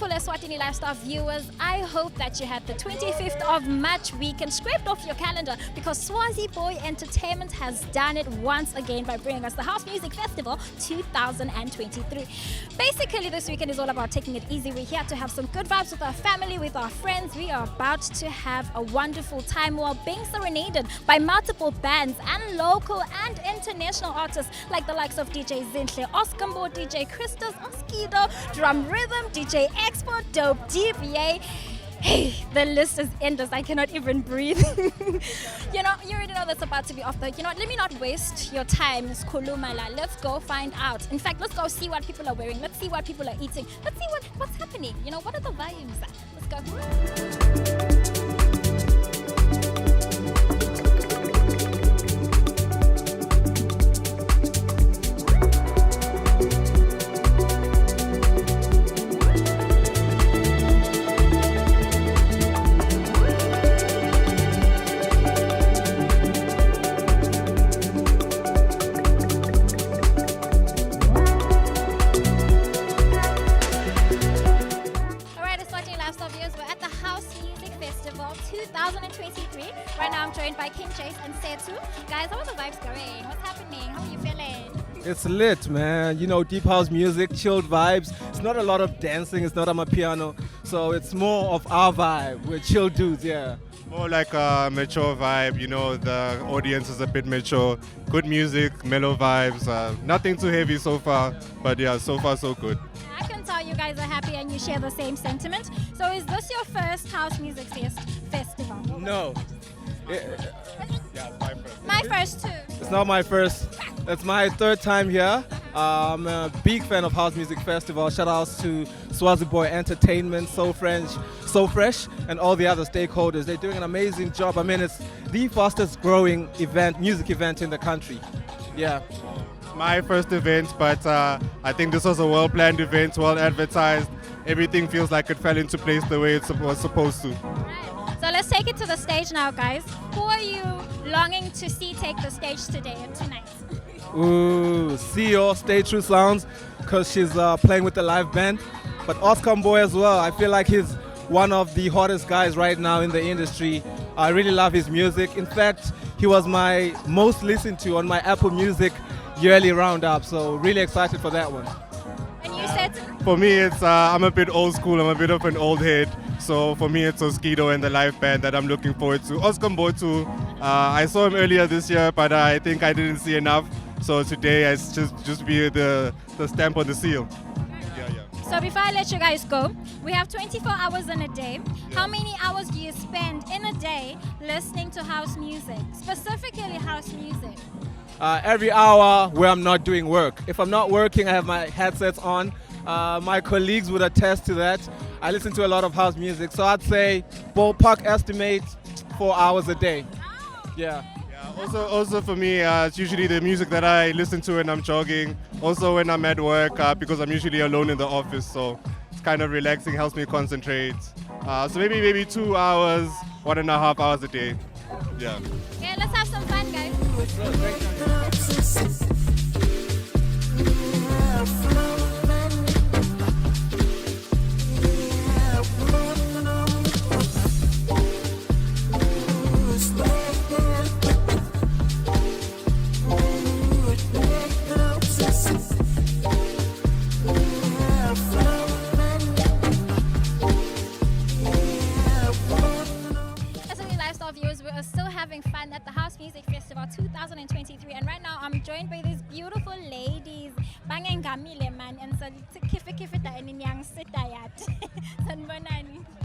beautiful Eswatini Lifestyle viewers. I hope that you had the 25th of March weekend scraped off your calendar, because Swazi Boy Entertainment has done it once again by bringing us the House Music Festival 2023. Basically, this weekend is all about taking it easy. We're here to have some good vibes with our family, with our friends. We are about to have a wonderful time while being serenaded by multiple bands and local and international artists like the likes of DJ Zinhle, Oskambo, DJ Christos, Oskido, Drum Rhythm, DJ Expo, Dope Deep, yay. Hey, the list is endless. I cannot even breathe. You already know that's about to be off the... let me not waste your time, Kulumala. Let's go find out. In fact, let's go see what people are wearing. Let's see what people are eating. Let's see what's happening. What are the vibes? Let's go. Festival 2023. Right now I'm joined by King Chase and Setu. Guys, how are the vibes going? What's happening? How are you feeling? It's lit, man. Deep house music, chilled vibes. It's not a lot of dancing, it's not on my piano. So it's more of our vibe. We're chill dudes, yeah. More like a mature vibe, the audience is a bit mature. Good music, mellow vibes, nothing too heavy so far. But yeah, so far so good. I can tell you guys are happy and you share the same sentiment. So is this your first House Music Festival? No. Yeah, it's my first. My first too. It's not my first. It's my third time here. I'm a big fan of House Music Festival. Shout outs to Swazi Boy Entertainment, So Fresh, and all the other stakeholders. They're doing an amazing job. I mean, it's the fastest growing music event in the country. Yeah. My first event, but I think this was a well-planned event, well advertised. Everything feels like it fell into place the way it was supposed to. Right. So let's take it to the stage now, guys. Who are you longing to see take the stage today and tonight? Ooh, CEO, Stay True Sounds, because she's playing with the live band. But Oskambo as well. I feel like he's one of the hottest guys right now in the industry. I really love his music. In fact, he was my most listened to on my Apple Music yearly roundup, so really excited for that one. And you said? For me, it's I'm a bit old school, I'm a bit of an old head, so for me it's Oskido and the live band that I'm looking forward to. Oskambo too, I saw him earlier this year, but I think I didn't see enough, so today I just be the stamp on the seal. So before I let you guys go, we have 24 hours in a day. How many hours do you spend in a day listening to house music, specifically house music? Every hour where I'm not doing work. If I'm not working, I have my headsets on. My colleagues would attest to that. I listen to a lot of house music, so I'd say ballpark estimate 4 hours a day. Yeah. Also for me, it's usually the music that I listen to when I'm jogging. Also when I'm at work, because I'm usually alone in the office, so it's kind of relaxing, helps me concentrate. So maybe 2 hours, 1.5 hours a day. Yeah. Okay, let's have some fun, guys. Viewers, we are still having fun at the House Music Festival 2023, and right now I'm joined by these beautiful ladies. Bangengamile man and so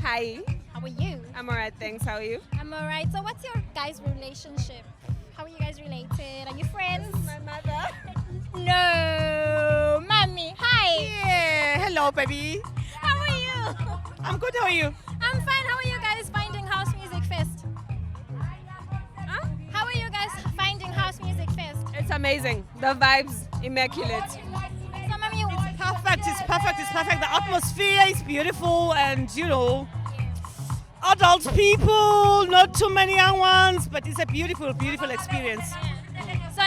Hi. How are you? I'm alright, thanks. How are you? I'm alright. So what's your guys' relationship? How are you guys related? Are you friends? This is my mother. No, mommy. Hi. Yeah. Hello, baby. How are you? I'm good. How are you? I'm fine. How are you guys finding House Music Fest? Huh? How are you guys finding House Music Fest? It's amazing. The vibes, immaculate. So, mommy, Perfect. It's perfect. It's perfect. The atmosphere is beautiful, and adult people, not too many young ones, but it's a beautiful, beautiful experience. So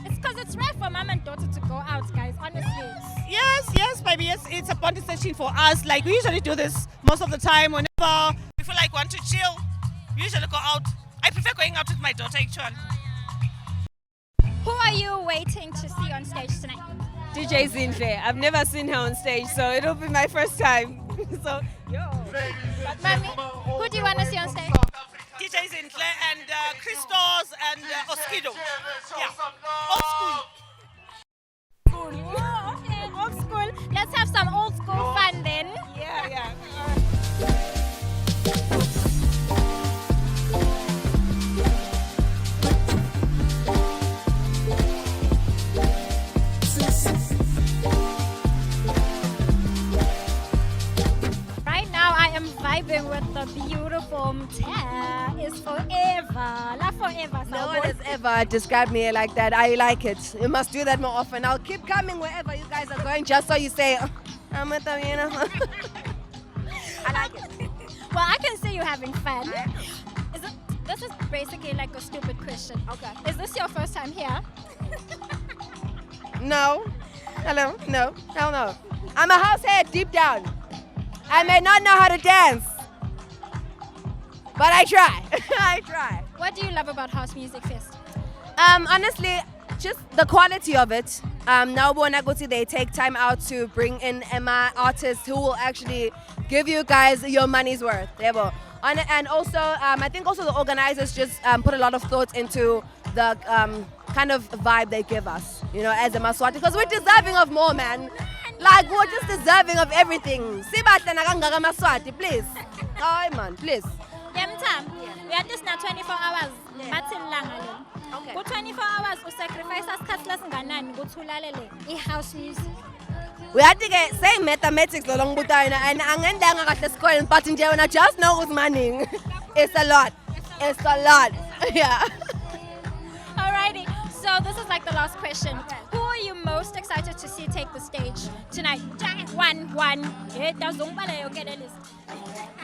it's because it's rare for mom and daughter to go out, guys, honestly. Yes, baby, yes. It's a bonding session for us. Like, we usually do this most of the time whenever we feel like want to chill. We usually go out. I prefer going out with my daughter, actually. Who are you waiting to see on stage tonight? DJ Zinhle. I've never seen her on stage, so it'll be my first time. So, Mommy, who do you want to see on stage? DJ Zinhle and Christos and Oskido. Yeah, old school. Oh, okay, old school. Let's have some old school fun then. yeah. Right now I am vibing with the beautiful Mta. It's forever. La forever. No one has ever described me like that. I like it. You must do that more often. I'll keep coming wherever you guys are going, just so you say, "Oh, I'm with them," you know. I like it. Well, I can see you having fun. This is basically like a stupid question. Okay. Is this your first time here? No. Hello? No. Hell no. I'm a househead deep down. I may not know how to dance, but I try. I try. What do you love about House Music Fest? Honestly, just the quality of it. Now they take time out to bring in Emma artists who will actually give you guys your money's worth. And also, I think also the organizers just put a lot of thought into the kind of vibe they give us, you know, as a Maswati, because we're deserving of more, man. Like, we're just deserving of everything. Sibahle nakangaka Maswati, please. Oh, man, please. Yeah, Mta. We are just now 24 hours. Bathi langa le. Okay. Ku 24 hours u sacrifice isikhathi lesinganani ukuthi ulalele i-house music. We had to get same mathematics along with and angendanga kahle esikoleni, but nje wena just know who's manning. It's a lot. It's a lot. Yeah. Alrighty. So this is like the last question. Who are you most excited to see take the stage tonight? One.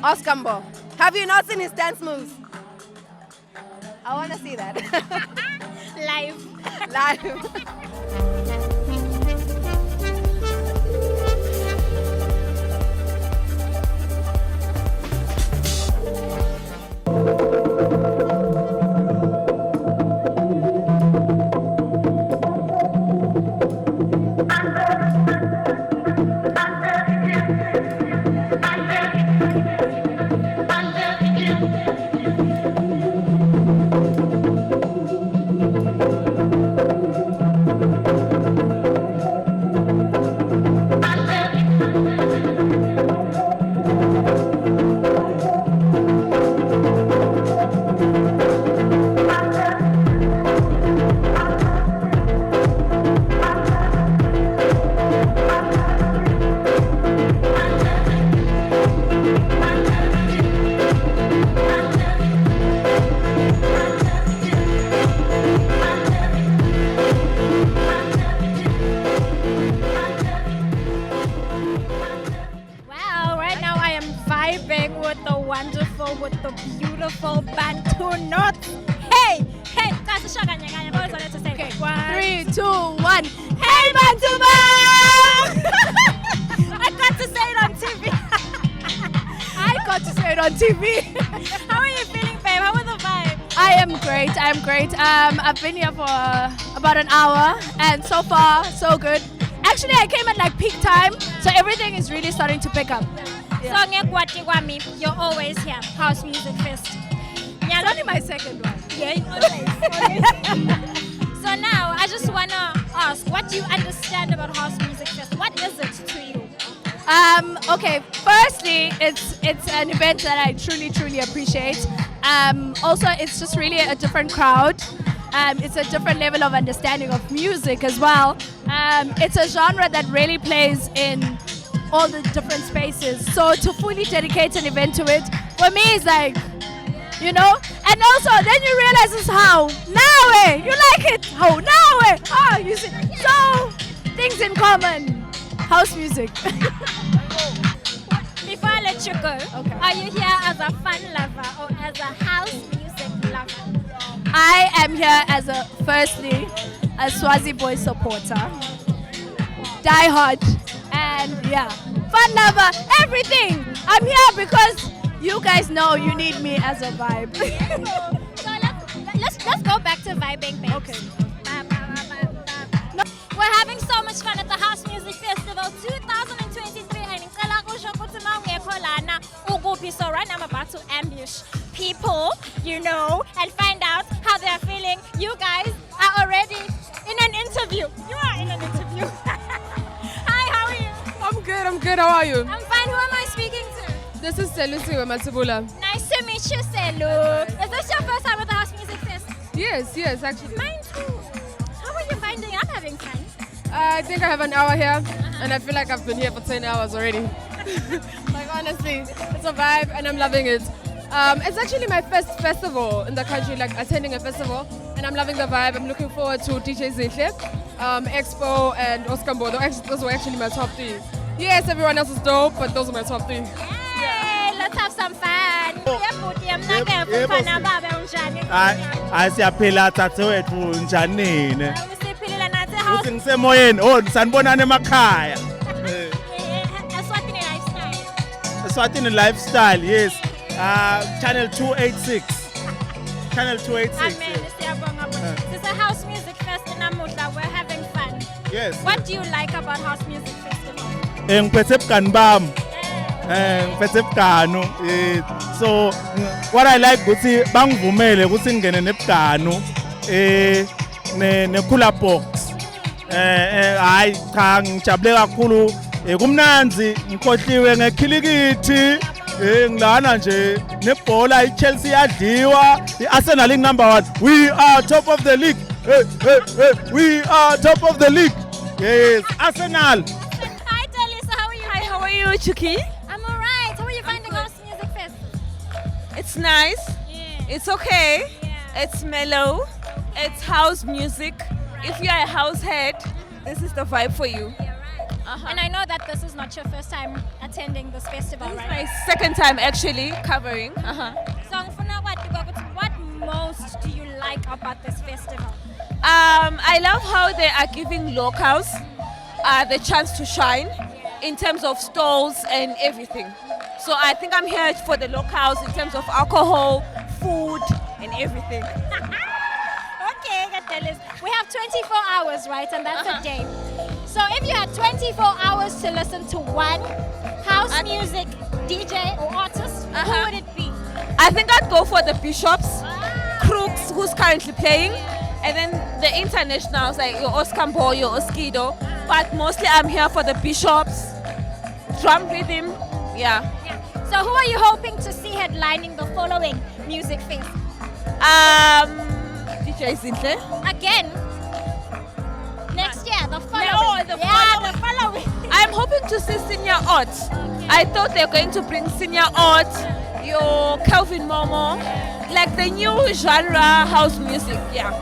Oskambo. Have you not seen his dance moves? I want to see that. Live. Live. with the beautiful Bantu notes. Hey, that's a shotgun. I always wanted to say. Okay, 1, 3, 2, 1. Hey, Bantu man! I got to say it on TV. I got to say it on TV. How are you feeling, babe? How was the vibe? I am great. I've been here for about an hour, and so far, so good. Actually, I came at like peak time, so everything is really starting to pick up. So, you're always here, House Music Fest. Yeah, only my second one. Yeah, always. So now, I just want to ask, what do you understand about House Music Fest? What is it to you? Okay, firstly, it's an event that I truly appreciate. Also, it's just really a different crowd. It's a different level of understanding of music as well. It's a genre that really plays in all the different spaces. So to fully dedicate an event to it, for me, is like, you know. And also, then you realize it's how now you like it. How now you see. So things in common. House music. Before I let you go, okay. Are you here as a fun lover or as a house music lover? I am here as firstly a Swazi boy supporter. die hard, and yeah, fun lover, everything. I'm here because you guys know you need me as a vibe. So let's go back to vibing, babes. Okay. No, we're having so much fun at the House Music Festival 2023, and ngicela kusho ukuthi mawungekho lana ukuphi. So right now I'm about to ambush people, you know, and find out how they are feeling. You guys are already in an interview. You are in an interview. Hi, how are you? I'm good. How are you? I'm fine. Who am I speaking to? This is Selusiwe Matsibula. Nice to meet you, Selu. Is this your first time at the House Music Fest? Yes, actually. Mine too. How are you finding it? I'm having fun. I think I have an hour here, and I feel like I've been here for 10 hours already. Like, honestly, it's a vibe, and I'm loving it. It's actually my first festival in the country, like attending a festival, and I'm loving the vibe. I'm looking forward to DJ Zinhle, Expo, and Oscar Mbo. Those were actually my top three. Yes, everyone else is dope, but those are my top three. Yay, let's have some fun. Hayi siyaphila tatewethu njani nini? Usiphilile nathi house Uthi ngisemoyeni sanibonana emakhaya. Eswatini lifestyle. Eswatini lifestyle, yes. Channel 286. Channel 286. Amen. Siyabonga. It's a House Music Fest in Namuhla. We're having fun. Yes. What do you like about House Music Festival? Ngiphethe ebugani bami. Ngiphethe ebuganu. So what I like ukuthi bangivumele ukuthi ngene nebuganu ne cooler box. Hayi cha ngijabule kakhulu. Kumnanzi ngikhohliwe ngekhilikiti. Ngilana nje nebhola iChelsea yadliwa. iArsenal number 1. We are top of the league. We are top of the league. Yes, Arsenal. Hi, Talisa. How are you? Hi, how are you, Chuki? I'm alright. How are you finding House Music Fest? It's nice. Yeah. It's okay. Yeah. It's mellow. It's house music. If you are a house head, this is the vibe for you. Yeah, right. And I know that this is not your first time attending this festival, This is right? my second time actually covering. So ngifuna kwathi ukuthi what most do you like about this festival? I love how they are giving locals the chance to shine in terms of stalls and everything. So I think I'm here for the locals in terms of alcohol, food, and everything. Okay, Gatelis. We have 24 hours, right? And that's a day. So if you had 24 hours to listen to one house music DJ or artist, who would it be? I think I'd go for the Bishops, Crooks, who's currently playing, and then the internationals like your Oscar Mbo, your Oskido. But mostly I'm here for the Bishops, drum rhythm, yeah. So who are you hoping to see headlining the following music fest? DJ Zinhle. Again, next year, the following. the following. I'm hoping to see Senior Art. I thought they're going to bring Senior Art, your Kelvin Momo, like the new genre house music, yeah.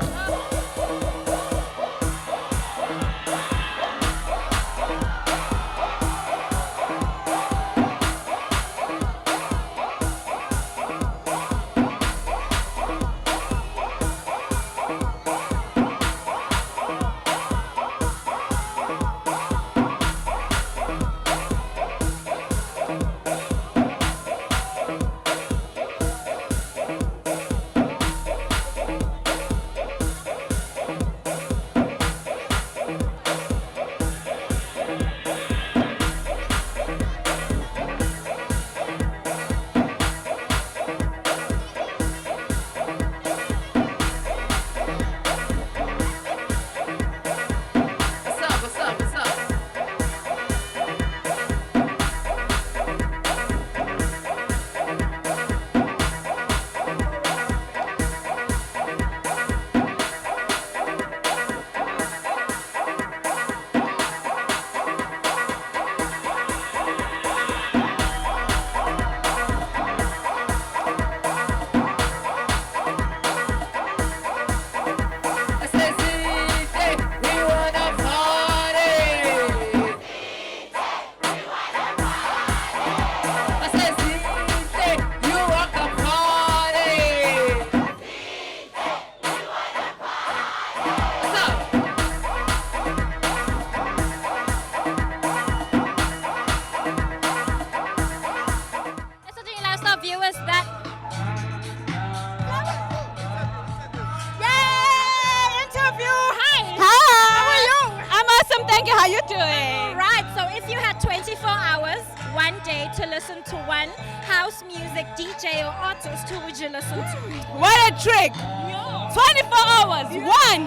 how you doing? Right, so if you had 24 hours, one day to listen to one house music DJ or artist, who would you listen to? What a trick! 24 hours, one.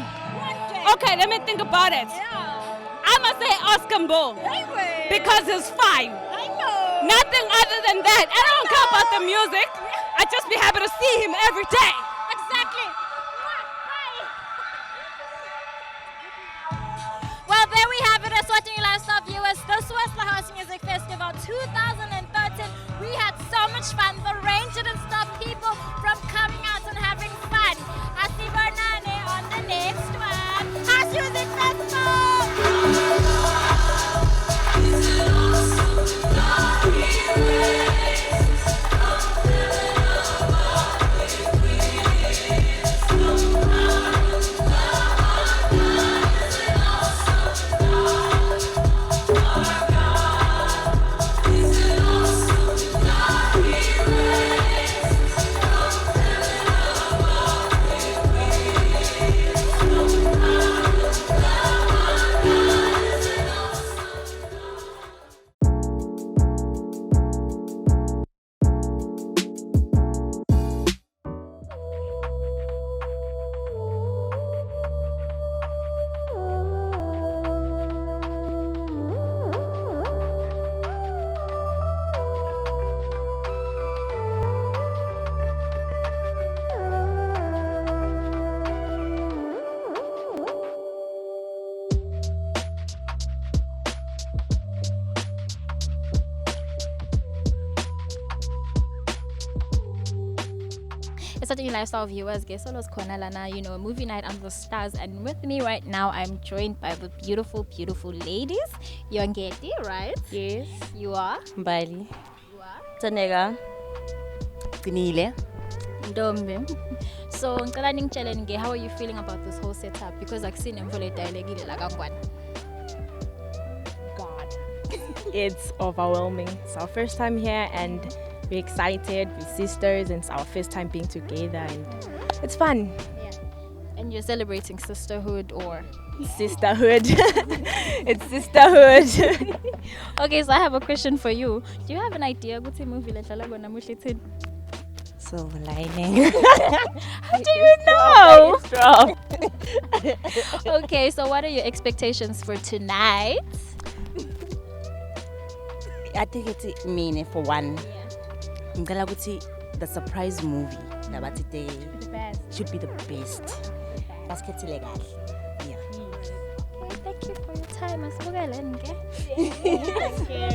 day. Okay, let me think about it. I must say Oscar Mbo because he's fine. I know. Nothing other than that. I don't care about the music. I just be happy to see him every day. Exactly. Well, there we have it, Eswatini Lifestyle viewers. This was the House Music Festival 2013. We had so much fun. The rain didn't stop people from coming out and having fun. Asibonane on the next one. House Music Eswatini Lifestyle viewers, Khuselwa's Khona Lana, movie night under the stars, and with me right now I'm joined by the beautiful, beautiful ladies. You're Ngeti, right? Yes. You are? Mbali. You are? Tanega. Kunile. Ndombe. So, ngicela ningitshele nge, how are you feeling about this whole setup? Because I've seen imvula edayelekile la kangwane. God. It's overwhelming. It's our first time here and we're excited. We're sisters and it's our first time being together and it's fun. Yeah. And you're celebrating sisterhood or? Sisterhood. It's sisterhood. Okay, so I have a question for you. Do you have an idea what movie le So lining. How do you know? Strong. Okay, so what are your expectations for tonight? I think it's mean for one. Ngicela ukuthi the surprise movie nabathi should be the best. Basikhethile kahle. Yeah. Thank you for your time. Asibukele nge. Thank you.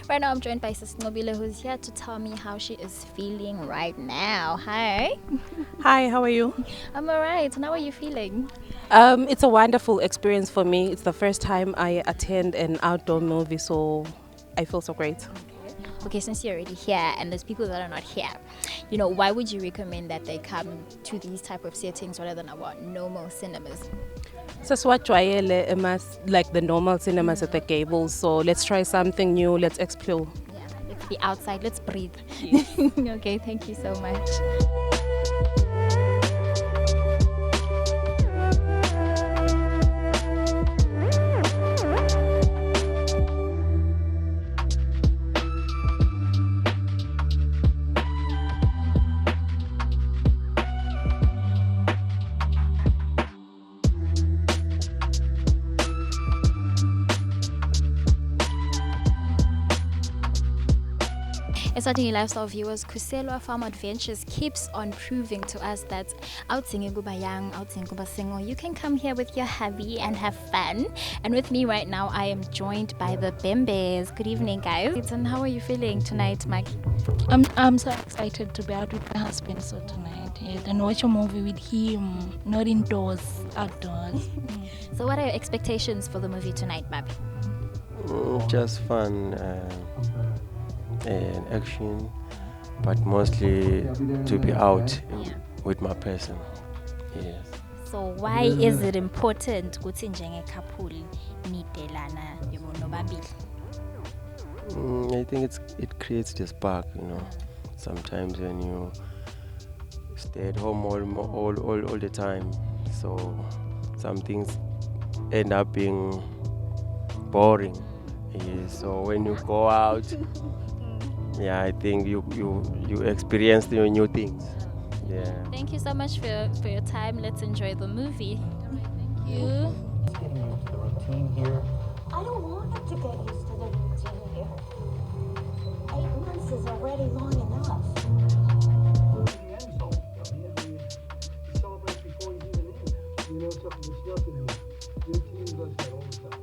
Right now I'm joined by Sis Nobile, who's here to tell me how she is feeling right now. Hi. Hi, how are you? I'm alright. How are you feeling? It's a wonderful experience for me. It's the first time I attend an outdoor movie, so I feel so great. Okay, since you're already here and there's people that are not here, why would you recommend that they come to these type of settings rather than our normal cinemas? So what like the normal cinemas at the Gables, so let's try something new, let's explore. Yeah, let's be outside, let's breathe. Okay, thank you so much. Eswatini lifestyle viewers, Cusella Farm Adventures keeps on proving to us that outsing kuba young, outsing kuba single, you can come here with your hubby and have fun. And with me right now, I am joined by the Bembes. Good evening, guys. And how are you feeling tonight, Maggie? I'm so excited to be out with my husband so tonight. Yeah, and watch a movie with him, not indoors, outdoors. So what are your expectations for the movie tonight, Mabi? Just fun and action, but mostly to be out with my person. Yes. So why is it important ukuthi njenge-couple nidelana nobabili? I think it creates the spark, you know. Sometimes when you stay at home all the time, so some things end up being boring. Yes. So when you go out, I think you experience the new things. Yeah. Thank you so much for your time. Let's enjoy the movie. Thank you. Getting into the routine here. I don't want him to get used to the routine here. 8 months is already long enough. Celebrate before he's even in. You know something is nothing here. Your team does that all the time.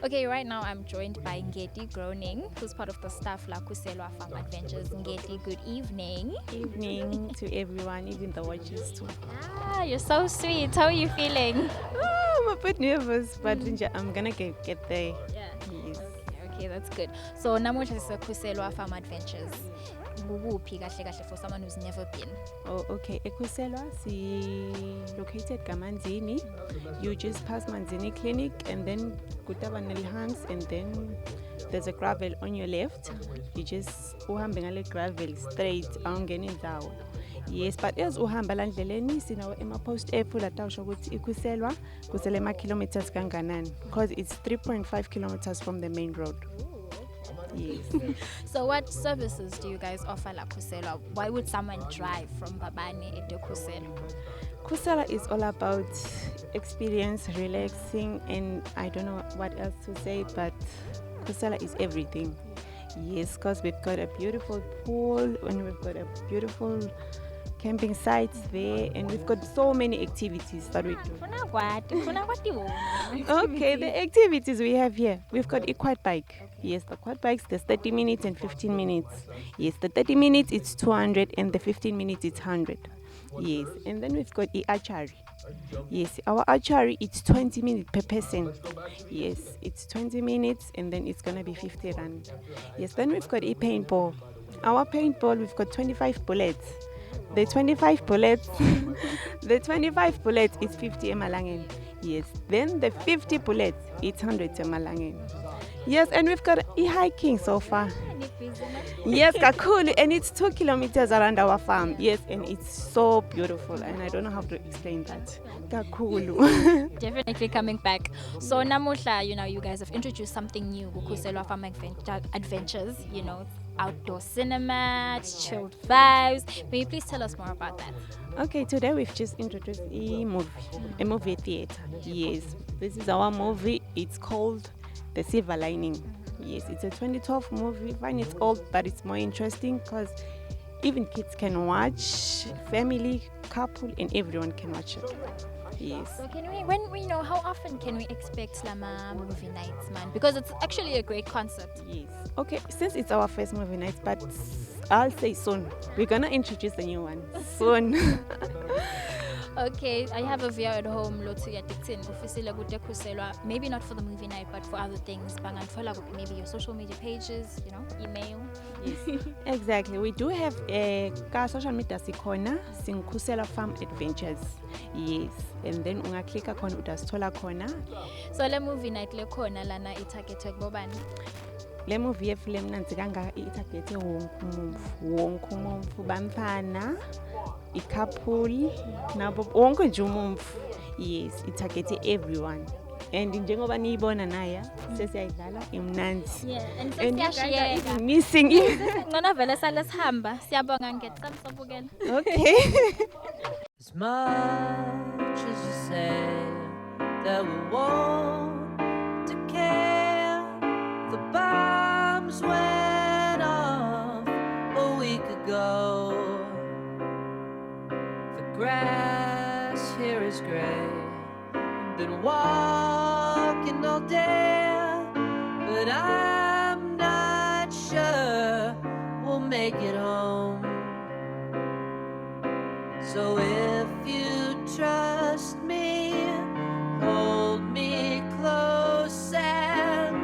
Okay, right now I'm joined by Ngeti Groning, who's part of the staff la Cusella Farm Adventures. Ngeti, good evening. Evening to everyone, even the watchers too. Ah, you're so sweet. How are you feeling? Oh, I'm a bit nervous, but I'm gonna get there. Yeah. Yes. Okay, that's good. So namuhla is Cusella Farm Adventures. Bubuphi kahle kahle for someone who's never been. Oh, okay. Khuselwa, located Kamanzini. You just pass Manzini Clinic and then Kutabanel Hans, and then there's a gravel on your left. You just uhambe ngale gravel straight awungena indawo. Yes, but as uhamba la ndleleni sinawo ema-post airport atawusho ukuthi ikhuselwa kusele ama-kilometers kanganani, because it's 3.5 kilometers from the main road. Yes. So what services do you guys offer la Khuselwa? Why would someone drive from Babane to Khuselwa? Khuselwa is all about experience, relaxing, and I don't know what else to say, but Khuselwa is everything. Yes, because we've got a beautiful pool and we've got a beautiful camping sites there, and we've got so many activities that we do. Okay, the activities we have here, we've got a quad bike. Okay. Yes, the quad bikes, there's 30 minutes and 15 minutes. Yes, the 30 minutes it's 200 and the 15 minutes it's 100. Yes, and then we've got the archery. Yes, our archery it's 20 minutes per person. Yes, it's 20 minutes and then it's gonna be 50 rand. Yes, then we've got a paintball. Our paintball, we've got 25 bullets. The 25 bullets, is 50 emalangeni. Yes. Then the 50 bullets, it's 100 emalangeni. Yes, and we've got hiking so far. Yes, kakulu, and it's 2 kilometers around our farm. Yes, and it's so beautiful, and I don't know how to explain that. Kakulu. Definitely coming back. So namuhla, you guys have introduced something new, Cusella Farm Adventures, outdoor cinema, chilled vibes. May you please tell us more about that? Okay, today we've just introduced a movie theater. Yes, this is our movie. It's called The Silver Lining. Yes, it's a 2012 movie. Fine, it's old, but it's more interesting because even kids can watch, family, couple, and everyone can watch it. Yes. So how often can we expect Lama movie nights, man? Because it's actually a great concept. Yes. Okay, since it's our first movie night, but I'll say soon. We're gonna introduce a new one soon. Okay, I have a viewer at home, maybe not for the movie night, but for other things. Maybe your social media pages, email. Yes, exactly. We do have a social media sikhona, sing Cusella Farm Adventures. Yes, and then ungaklicka khona utasithola khona. So le movie night le khona lana itargeted bobani? le movie yethu lemnanzi kangaka ithagethe wonke umuntu bamfana i-couple nabo wonke nje umuntu. Yes, ithagethe everyone. And njengoba niyibona naya sesiyayidlala imnanzi. Yeah, and And you guys are siyashiyeka. even missing it. Ngona vele sale sihamba. Siyabonga ngecela sobukela. Okay. As much as you say that we want to care, the bombs went off a week ago. The grass here is gray. Been walking all day, but I'm not sure we'll make it home. So if you trust me, hold me close and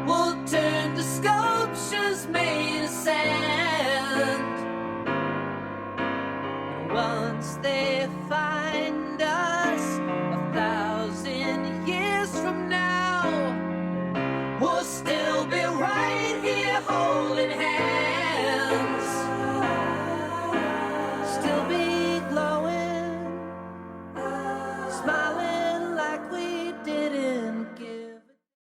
we'll turn to sculptures made of sand. And once they find us 1,000 years from now, we'll still be right here holding hands. Still be glowing, smiling.